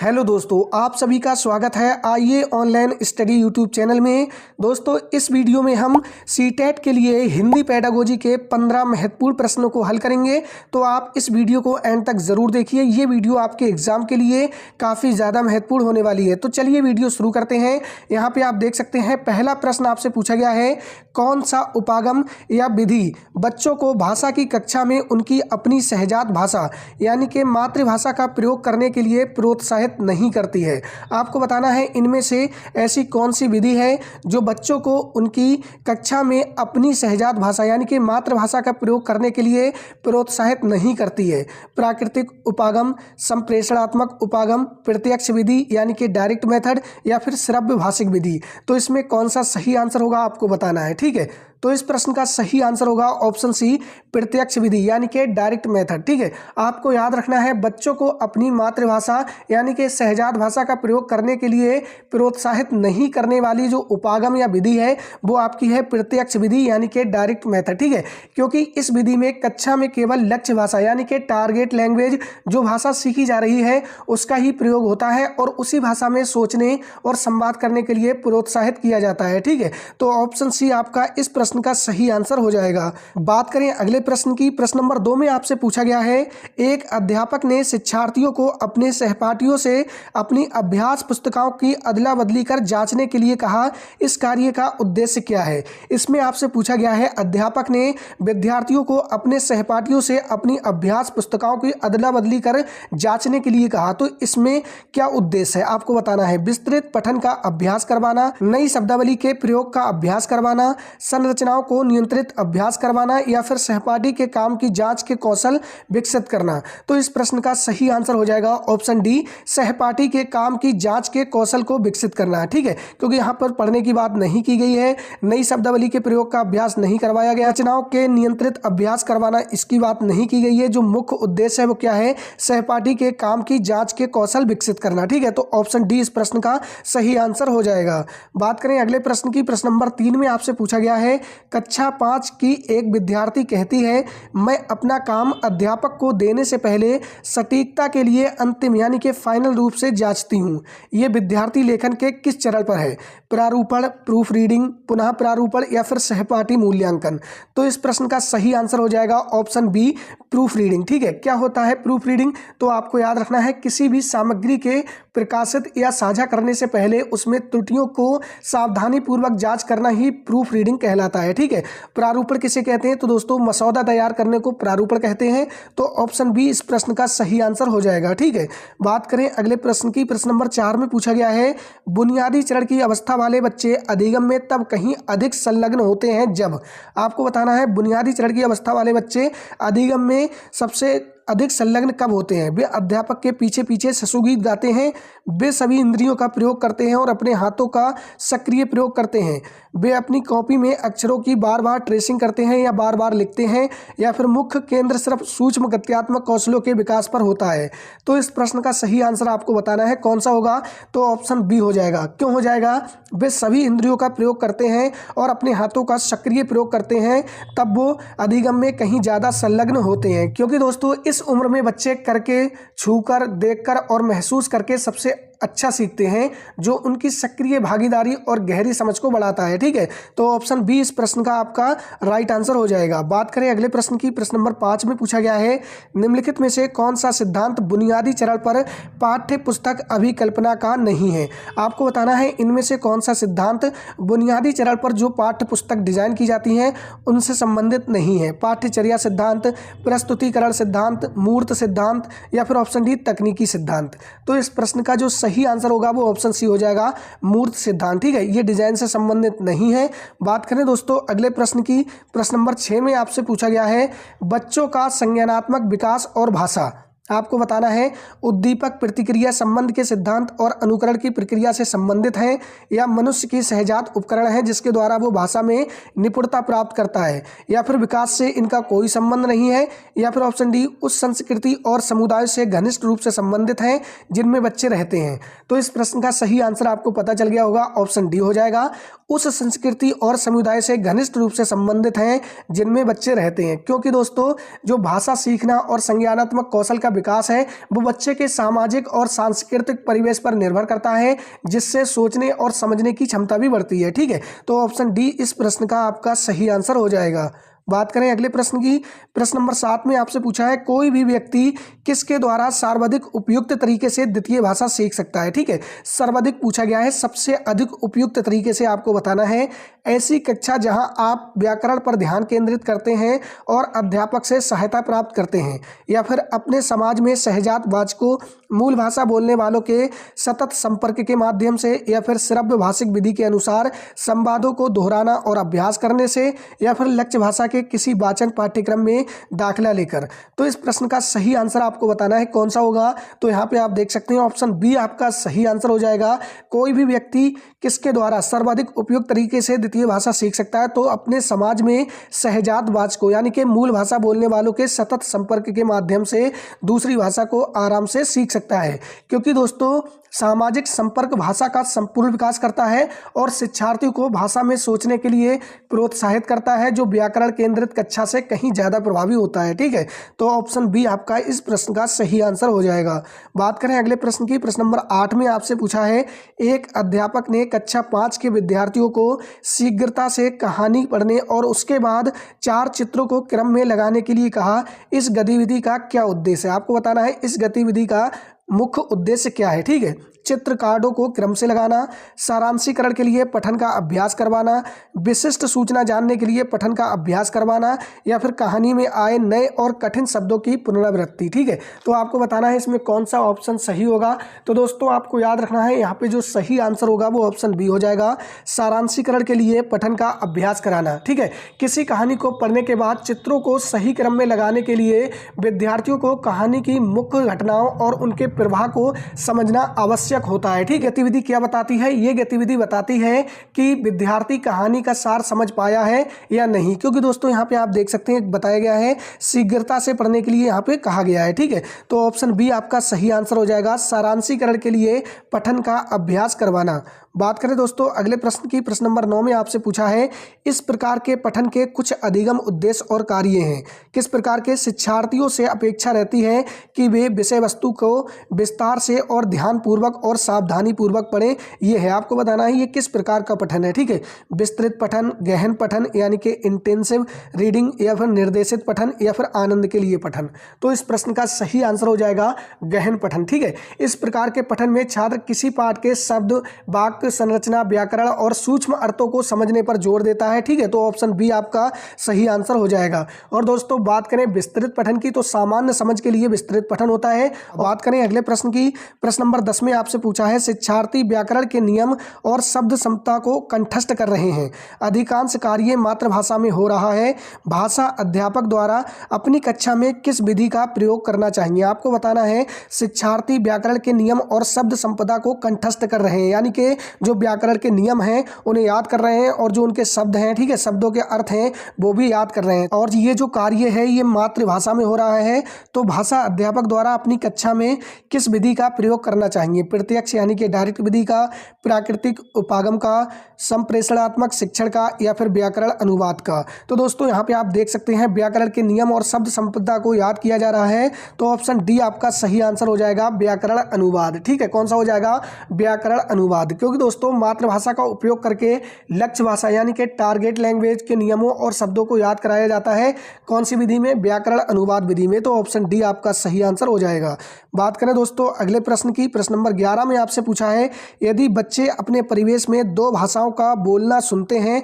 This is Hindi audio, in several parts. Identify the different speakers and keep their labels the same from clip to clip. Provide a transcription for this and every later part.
Speaker 1: हेलो दोस्तों, आप सभी का स्वागत है आइए ऑनलाइन स्टडी यूट्यूब चैनल में। दोस्तों, इस वीडियो में हम सीटेट के लिए हिंदी पेडागोजी के 15 महत्वपूर्ण प्रश्नों को हल करेंगे। तो आप इस वीडियो को एंड तक ज़रूर देखिए, ये वीडियो आपके एग्जाम के लिए काफ़ी ज़्यादा महत्वपूर्ण होने वाली है। तो चलिए वीडियो शुरू करते हैं। यहाँ पे आप देख सकते हैं, पहला प्रश्न आपसे पूछा गया है, कौन सा उपागम या विधि बच्चों को भाषा की कक्षा में उनकी अपनी सहजात भाषा यानी कि मातृभाषा का प्रयोग करने के लिए प्रोत्साहित नहीं करती है। आपको बताना है इनमें से ऐसी कौन सी विधि है जो बच्चों को उनकी कक्षा में अपनी सहजात भाषा यानी कि मातृभाषा का प्रयोग करने के लिए प्रोत्साहित नहीं करती है। प्राकृतिक उपागम, संप्रेषणात्मक उपागम, प्रत्यक्ष विधि यानी कि डायरेक्ट मेथड या फिर श्रव्य भाषिक विधि। तो इसमें कौन सा सही आंसर होगा आपको बताना है, ठीक है। तो इस प्रश्न का सही आंसर होगा ऑप्शन सी, प्रत्यक्ष विधि यानी कि डायरेक्ट मेथड, ठीक है। आपको याद रखना है बच्चों को अपनी मातृभाषा यानी कि सहजात भाषा का प्रयोग करने के लिए प्रोत्साहित नहीं करने वाली जो उपागम या विधि है वो आपकी है प्रत्यक्ष विधि यानी कि डायरेक्ट मेथड, ठीक है। क्योंकि इस विधि में कक्षा में केवल लक्ष्य भाषा यानी कि टारगेट लैंग्वेज जो भाषा सीखी जा रही है उसका ही प्रयोग होता है और उसी भाषा में सोचने और संवाद करने के लिए प्रोत्साहित किया जाता है, ठीक है। तो ऑप्शन सी आपका इस प्रश्न का सही आंसर हो जाएगा। बात करें अगले प्रश्न की। प्रश्न नंबर 2 में आपसे पूछा गया है, एक अध्यापक ने शिक्षार्थियों को अपने सहपाठियों से अपनी अभ्यास पुस्तिकाओं की अदला बदली कर जांचने के लिए कहा। इस कार्य का उद्देश्य क्या है? इसमें आपसे पूछा गया है, अध्यापक ने विद्यार्थियों को अपने सहपाठियों से अपनी अभ्यास पुस्तिकाओं की अदला बदली कर जांचने के लिए कहा। तो इसमें क्या उद्देश्य है आपको बताना है। विस्तृत पठन का अभ्यास करवाना, नई शब्दावली के प्रयोग का अभ्यास करवाना, संरचनाओं को नियंत्रित अभ्यास करवाना या फिर सहपाठी के काम की जांच के कौशल विकसित करना। तो इस प्रश्न का सही आंसर हो जाएगा ऑप्शन डी, सहपाठी के काम की जांच के कौशल को विकसित करना, ठीक है। क्योंकि यहाँ पर पढ़ने की बात नहीं की गई है, नई शब्दावली के प्रयोग का अभ्यास नहीं करवाया गया, रचनाओं के नियंत्रित अभ्यास करवाना इसकी बात नहीं की गई है। जो मुख्य उद्देश्य है वो क्या है, सहपाठी के काम की जांच के कौशल विकसित करना, ठीक है। तो ऑप्शन डी इस प्रश्न का सही आंसर हो जाएगा। बात करें अगले प्रश्न की। प्रश्न नंबर 3 में आपसे पूछा गया है, कक्षा 5 की एक विद्यार्थी कहती है, मैं अपना काम अध्यापक को देने से पहले सटीकता के लिए अंतिम यानी कि फाइनल रूप से जांचती हूँ। ये विद्यार्थी लेखन के किस चरण पर है? प्रारूपण, प्रूफ रीडिंग, पुनः प्रारूपण या फिर सहपाठी मूल्यांकन। तो इस प्रश्न का सही आंसर हो जाएगा ऑप्शन बी, प्रूफ रीडिंग, ठीक है। क्या होता है प्रूफ रीडिंग? तो आपको याद रखना है, किसी भी सामग्री के प्रकाशित या साझा करने से पहले उसमें त्रुटियों को सावधानी पूर्वक जांच करना ही प्रूफ रीडिंग कहलाता है, ठीक है। प्रारूपण किसे कहते हैं? तो दोस्तों मसौदा तैयार करने को प्रारूपण कहते हैं। तो ऑप्शन बी इस प्रश्न का सही आंसर हो जाएगा, ठीक है। बात करें अगले प्रश्न की। प्रश्न नंबर 4 में पूछा गया है, बुनियादी चरण की अवस्था वाले बच्चे अधिगम में तब कहीं अधिक संलग्न होते हैं जब। आपको बताना है बुनियादी चरण की अवस्था वाले बच्चे अधिगम में सबसे अधिक संलग्न कब होते हैं? वे अध्यापक के पीछे पीछे शिशुगीत गाते हैं, वे सभी इंद्रियों का प्रयोग करते हैं और अपने हाथों का सक्रिय प्रयोग करते हैं, वे अपनी कॉपी में अक्षरों की बार बार ट्रेसिंग करते हैं या बार बार लिखते हैं, या फिर मुख्य केंद्र सिर्फ सूक्ष्म गत्यात्मक कौशलों के विकास पर होता है। तो इस प्रश्न का सही आंसर आपको बताना है कौन सा होगा। तो ऑप्शन बी हो जाएगा। क्यों हो जाएगा? वे सभी इंद्रियों का प्रयोग करते हैं और अपने हाथों का सक्रिय प्रयोग करते हैं, तब वो अधिगम में कहीं ज़्यादा संलग्न होते हैं। क्योंकि दोस्तों इस उम्र में बच्चे करके, छूकर, देखकर और महसूस करके सबसे अच्छा सीखते हैं, जो उनकी सक्रिय भागीदारी और गहरी समझ को बढ़ाता है, ठीक है। तो ऑप्शन बी इस प्रश्न का आपका राइट आंसर हो जाएगा। बात करें अगले प्रश्न की। प्रश्न नंबर 5 में पूछा गया है, निम्नलिखित में से कौन सा सिद्धांत बुनियादी चरण पर पाठ्य पुस्तक अभिकल्पना का नहीं है? आपको बताना है इनमें से कौन सा सिद्धांत बुनियादी चरण पर जो पाठ्य पुस्तक डिजाइन की जाती हैं उनसे संबंधित नहीं है। पाठ्यचर्या सिद्धांत, प्रस्तुतिकरण सिद्धांत, मूर्त सिद्धांत या फिर ऑप्शन डी तकनीकी सिद्धांत। तो इस प्रश्न का जो सही आंसर होगा वो ऑप्शन सी हो जाएगा, मूर्त सिद्धांत, ठीक है। ये डिजाइन से संबंधित नहीं है। बात करें दोस्तों अगले प्रश्न की। प्रश्न नंबर 6 में आपसे पूछा गया है, बच्चों का संज्ञानात्मक विकास और भाषा। आपको बताना है उद्दीपक प्रतिक्रिया संबंध के सिद्धांत और अनुकरण की प्रक्रिया से संबंधित हैं या मनुष्य की सहजात उपकरण है जिसके द्वारा वो भाषा में निपुणता प्राप्त करता है, या फिर विकास से इनका कोई संबंध नहीं है, या फिर ऑप्शन डी उस संस्कृति और समुदाय से घनिष्ठ रूप से संबंधित हैं जिनमें बच्चे रहते हैं। तो इस प्रश्न का सही आंसर आपको पता चल गया होगा, ऑप्शन डी हो जाएगा, उस संस्कृति और समुदाय से घनिष्ठ रूप से संबंधित हैं जिनमें बच्चे रहते हैं। क्योंकि दोस्तों जो भाषा सीखना और संज्ञानात्मक कौशल का विकास है वो बच्चे के सामाजिक और सांस्कृतिक परिवेश पर निर्भर करता है, जिससे सोचने और समझने की क्षमता भी बढ़ती है। ठीक है, तो ऑप्शन डी इस प्रश्न का आपका सही आंसर हो जाएगा। बात करें अगले प्रश्न की, प्रश्न नंबर 7 में आपसे पूछा है कोई भी व्यक्ति किसके द्वारा सर्वाधिक उपयुक्त तरीके से द्वितीय भाषा सीख सकता है। ठीक है, सर्वाधिक पूछा गया है, सबसे अधिक उपयुक्त तरीके से आपको बताना है। ऐसी कक्षा जहां आप व्याकरण पर ध्यान केंद्रित करते हैं और अध्यापक से सहायता प्राप्त करते हैं, या फिर अपने समाज में सहजात वाचकों मूल भाषा बोलने वालों के सतत संपर्क के माध्यम से, या फिर श्रव्य भाषिक विधि के अनुसार संवादों को दोहराना और अभ्यास करने से, या फिर लक्ष्य भाषा के किसी वाचन पाठ्यक्रम में दाखिला लेकर। तो इस प्रश्न का सही आंसर आपको बताना है कौन सा होगा। तो यहाँ पे आप देख सकते हैं ऑप्शन बी आपका सही आंसर हो जाएगा। कोई भी व्यक्ति किसके द्वारा सर्वाधिक उपयुक्त तरीके से द्वितीय भाषा सीख सकता है, तो अपने समाज में सहजात वाचकों यानी कि मूल भाषा बोलने वालों के सतत संपर्क के माध्यम से दूसरी भाषा को आराम से सीख सकता है। क्योंकि दोस्तों सामाजिक संपर्क भाषा का संपूर्ण विकास करता है और शिक्षार्थियों को भाषा में सोचने के लिए प्रोत्साहित करता है, जो व्याकरण केंद्रित कक्षा से कहीं ज़्यादा प्रभावी होता है। ठीक है, तो ऑप्शन बी आपका इस प्रश्न का सही आंसर हो जाएगा। बात करें अगले प्रश्न की, प्रश्न नंबर 8 में आपसे पूछा है एक अध्यापक ने कक्षा 5 के विद्यार्थियों को शीघ्रता से कहानी पढ़ने और उसके बाद 4 चित्रों को क्रम में लगाने के लिए कहा। इस गतिविधि का क्या उद्देश्य है? आपको बताना है इस गतिविधि का मुख्य उद्देश्य क्या है। ठीक है, चित्र कार्डों को क्रम से लगाना, सारांशीकरण के लिए पठन का अभ्यास करवाना, विशिष्ट सूचना जानने के लिए पठन का अभ्यास करवाना, या फिर कहानी में आए नए और कठिन शब्दों की पुनरावृत्ति। ठीक है, तो आपको बताना है इसमें कौन सा ऑप्शन सही होगा। तो दोस्तों आपको याद रखना है यहाँ पे जो सही आंसर होगा वो ऑप्शन बी हो जाएगा, सारांशीकरण के लिए पठन का अभ्यास कराना। ठीक है, किसी कहानी को पढ़ने के बाद चित्रों को सही क्रम में लगाने के लिए विद्यार्थियों को कहानी की मुख्य घटनाओं और उनके प्रवाह को समझना आवश्यक होता है। ठीक, गतिविधि क्या बताती है? ये गतिविधि बताती है कि विद्यार्थी कहानी का सार समझ पाया है या नहीं, क्योंकि दोस्तों यहाँ पे आप देख सकते हैं बताया गया है शीघ्रता से पढ़ने के लिए यहाँ पे कहा गया है। ठीक है, तो ऑप्शन बी आपका सही आंसर हो जाएगा, सारांशीकरण के लिए पठन का अभ्यास करवाना। बात करें दोस्तों अगले प्रश्न की, प्रश्न नंबर 9 में आपसे पूछा है इस प्रकार के पठन के कुछ अधिगम उद्देश्य और कार्य हैं। किस प्रकार के शिक्षार्थियों से अपेक्षा रहती है कि वे विषय वस्तु को विस्तार से और ध्यानपूर्वक और सावधानी पूर्वक पढ़ें? ये है, आपको बताना है ये किस प्रकार का पठन है। ठीक है, विस्तृत पठन, गहन पठन यानी कि इंटेंसिव रीडिंग, या फिर निर्देशित पठन, या फिर आनंद के लिए पठन। तो इस प्रश्न का सही आंसर हो जाएगा गहन पठन। ठीक है, इस प्रकार के पठन में छात्र किसी पाठ के शब्द, वाक्य संरचना, व्याकरण और सूक्ष्म अर्थों को समझने पर जोर देता है। ठीक है, तो ऑप्शन बी आपका सही आंसर हो जाएगा। और दोस्तों बात करें विस्तृत पठन की, तो सामान्य समझ के लिए विस्तृत पठन होता है। बात करें अगले प्रश्न की, प्रश्न नंबर 10 में आपसे पूछा है शिक्षार्थी व्याकरण के नियम और शब्द समता को कंठस्थ कर रहे हैं। अधिकांश कार्य मातृभाषा में हो रहा है। भाषा अध्यापक द्वारा अपनी कक्षा में किस विधि का प्रयोग करना चाहिए? आपको बताना है शिक्षार्थी व्याकरण के नियम और शब्द संपदा को कंठस्थ कर रहे हैं, यानी कि जो व्याकरण के नियम हैं उन्हें याद कर रहे हैं, और जो उनके शब्द हैं, ठीक है, शब्दों के अर्थ हैं वो भी याद कर रहे हैं। और ये जो कार्य है ये मातृभाषा में हो रहा है। तो भाषा अध्यापक द्वारा अपनी कक्षा में किस विधि का प्रयोग करना चाहिए? प्रत्यक्ष यानी कि डायरेक्ट विधि का, प्राकृतिक उपागम का, संप्रेषणात्मक शिक्षण का, या फिर व्याकरण अनुवाद का। तो दोस्तों यहाँ पे आप देख सकते हैं व्याकरण के नियम और शब्द संपदा को याद किया जा रहा है। तो ऑप्शन डी आपका सही आंसर हो जाएगा व्याकरण अनुवाद। ठीक है, कौन सा हो जाएगा? व्याकरण अनुवाद। क्योंकि दोस्तों मातृभाषा का उपयोग करके लक्ष्य भाषा यानी कि टारगेट लैंग्वेज के नियमों और शब्दों को याद कराया जाता है। कौन सी विधि में? व्याकरण अनुवाद विधि में। तो ऑप्शन डी आपका सही आंसर हो जाएगा। बात करें दोस्तों अगले प्रश्न की, प्रश्न नंबर 11 में आपसे पूछा है यदि बच्चे अपने परिवेश में 2 भाषाओं का बोलना सुनते हैं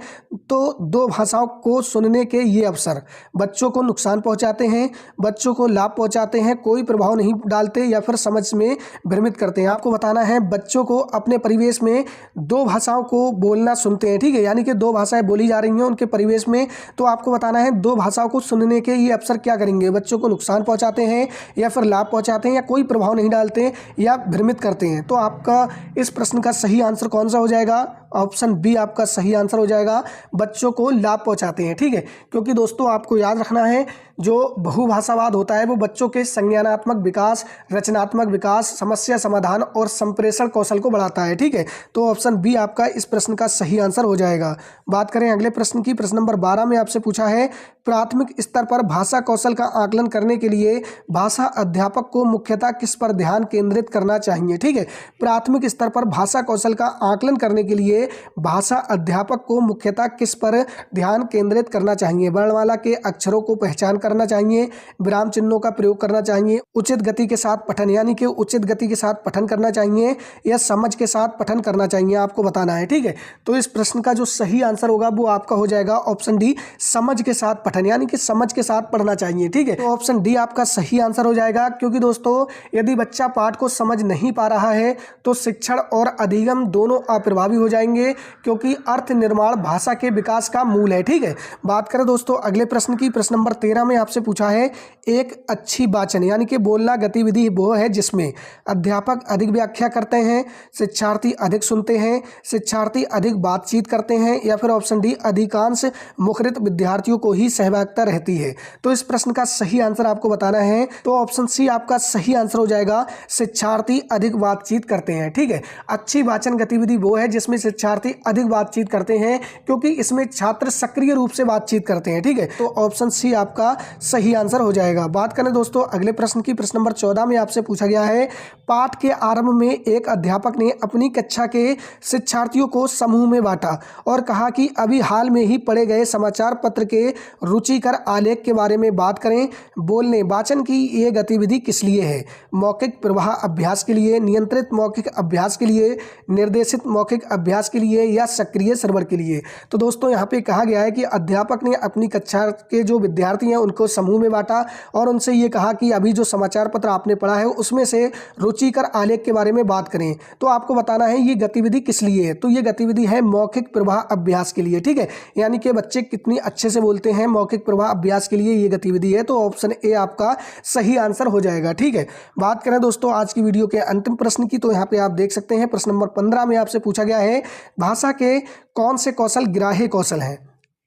Speaker 1: तो 2 भाषाओं को सुनने के ये अवसर बच्चों को नुकसान पहुंचाते हैं, बच्चों को लाभ पहुंचाते हैं, कोई प्रभाव नहीं डालते, या फिर समझ में भ्रमित करते हैं? आपको बताना है बच्चों को अपने परिवेश में 2 भाषाओं को बोलना सुनते हैं। ठीक है, यानी कि 2 भाषाएं बोली जा रही हैं उनके परिवेश में। तो आपको बताना है 2 भाषाओं को सुनने के ये अवसर क्या करेंगे? बच्चों को नुकसान पहुंचाते हैं, या फिर लाभ पहुंचाते हैं, या कोई प्रभाव नहीं डालते, या भ्रमित करते हैं? तो आपका इस प्रश्न का सही आंसर कौन सा हो जाएगा? ऑप्शन बी आपका सही आंसर हो जाएगा, बच्चों को लाभ पहुंचाते हैं। ठीक है, क्योंकि दोस्तों आपको याद रखना है जो बहुभाषावाद होता है वो बच्चों के संज्ञानात्मक विकास, रचनात्मक विकास, समस्या समाधान और संप्रेषण कौशल को बढ़ाता है। ठीक है, तो ऑप्शन बी आपका इस प्रश्न का सही आंसर हो जाएगा। बात करें अगले प्रश्न की, प्रश्न नंबर 12 में आपसे पूछा है प्राथमिक स्तर पर भाषा कौशल का आकलन करने के लिए भाषा अध्यापक को मुख्यतः किस पर ध्यान केंद्रित करना चाहिए। ठीक है, प्राथमिक स्तर पर भाषा कौशल का आकलन करने के लिए भाषा अध्यापक को मुख्यतः किस पर ध्यान केंद्रित करना चाहिए। वर्णमाला के अक्षरों को पहचान करना चाहिए, विराम चिन्हों का प्रयोग करना चाहिए, उचित गति के साथ पठन यानी कि उचित गति के साथ पठन करना चाहिए, या समझ के साथ पठन करना चाहिए, आपको बताना है। ठीक है, तो इस प्रश्न का जो सही आंसर होगा वो आपका हो जाएगा ऑप्शन डी, समझ के साथ पठन यानी कि समझ के साथ पढ़ना चाहिए। ठीक है, तो ऑप्शन डी आपका सही आंसर हो जाएगा, क्योंकि दोस्तों यदि बच्चा पाठ को समझ नहीं पा रहा है तो शिक्षण और अधिगम दोनों अप्रभावी हो जाएंगे, क्योंकि अर्थ निर्माण भाषा के विकास का मूल है। ठीक है, बात करें दोस्तों अगले प्रश्न की, प्रश्न नंबर 13 में आपसे पूछा है एक अच्छी वाचन यानी कि बोलना गतिविधि वो है जिसमें अध्यापक अधिक व्याख्या करते हैं, शिक्षार्थी अधिक सुनते हैं, शिक्षार्थी अधिक बातचीत करते हैं, या फिर ऑप्शन डी अधिकांश मुखरित विद्यार्थियों को ही सहभागिता रहती है। तो इस प्रश्न का सही आंसर आपको बताना है, तो ऑप्शन सी आपका सही आंसर हो जाएगा, शिक्षार्थी अधिक बातचीत करते हैं। ठीक है, अच्छी वाचन गतिविधि वो है जिसमें शिक्षार्थी अधिक बातचीत करते हैं, क्योंकि इसमें छात्र सक्रिय रूप से बातचीत करते हैं। ठीक है, तो ऑप्शन सी आपका सही आंसर हो जाएगा। बात करें दोस्तों अगले प्रश्न की, प्रश्न नंबर 14 में आपसे पूछा गया है पाठ के आरंभ में एक अध्यापक ने अपनी कक्षा के शिक्षार्थियों को समूह में बांटा और कहा कि अभी हाल में ही पढ़े गए समाचार पत्र के रुचिकर आलेख के बारे में बात करें। बोलने वाचन की ये गतिविधि किस लिए है? मौखिक प्रवाह अभ्यास के लिए, नियंत्रित मौखिक अभ्यास के लिए, निर्देशित मौखिक अभ्यास के लिए, या सक्रिय श्रवण के लिए। तो दोस्तों यहाँ पे कहा गया है कि अध्यापक ने अपनी कक्षा के जो विद्यार्थी हैं उनको समूह में बांटा और उनसे ये कहा कि अभी जो समाचार पत्र आपने पढ़ा है उसमें से रुचिकर आलेख के बारे में बात करें। तो आपको बताना है ये गतिविधि किस लिए है। तो ये गतिविधि है मौखिक प्रवाह अभ्यास के लिए। ठीक है, यानी कि बच्चे कितनी अच्छे से बोलते हैं, मौखिक प्रवाह अभ्यास के लिए ये गतिविधि है। तो ऑप्शन ए आपका सही आंसर हो जाएगा। ठीक है, बात करें दोस्तों आज की वीडियो के अंतिम प्रश्न की, तो यहाँ पे आप देख सकते हैं प्रश्न नंबर 15 में आपसे पूछा गया है भाषा के कौन से कौशल ग्राह्य कौशल हैं?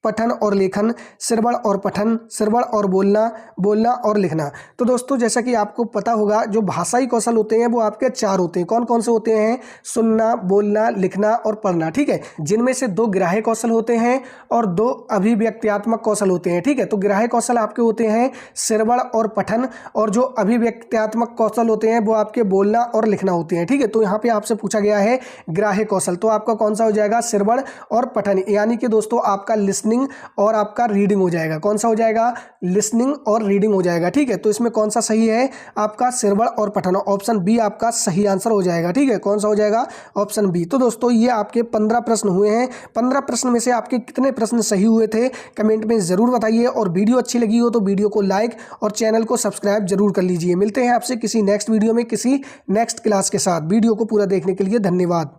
Speaker 1: पठन और लेखन, श्रवण और पठन, श्रवण और बोलना, बोलना और लिखना। तो दोस्तों जैसा कि आपको पता होगा जो भाषाई कौशल होते हैं वो आपके 4 होते हैं। कौन कौन से होते हैं? सुनना, बोलना, लिखना और पढ़ना। ठीक है, जिनमें से 2 ग्राह्य कौशल होते हैं और 2 अभिव्यक्त्यात्मक कौशल होते हैं। ठीक है, तो ग्राह्य कौशल आपके होते हैं श्रवण और पठन, और जो अभिव्यक्त्यात्मक कौशल होते हैं वो आपके बोलना और लिखना होते हैं। ठीक है, तो यहाँ पे आपसे पूछा गया है ग्राह्य कौशल, तो आपका कौन सा हो जाएगा? श्रवण और पठन, यानी कि दोस्तों आपका लिसनिंग और आपका रीडिंग हो जाएगा। कौन सा हो जाएगा? लिसनिंग और रीडिंग हो जाएगा। ठीक है, तो इसमें कौन सा सही है? आपका श्रवण और पठन, ऑप्शन बी आपका सही आंसर हो जाएगा। ठीक है, कौन सा हो जाएगा? Option B. तो दोस्तों ये आपके 15 प्रश्न हुए हैं। 15 प्रश्न में से आपके कितने प्रश्न सही हुए थे कमेंट में जरूर बताइए, और वीडियो अच्छी लगी हो तो वीडियो को लाइक और चैनल को सब्सक्राइब जरूर कर लीजिए। मिलते हैं आपसे किसी नेक्स्ट वीडियो में किसी नेक्स्ट क्लास के साथ। वीडियो को पूरा देखने के लिए धन्यवाद।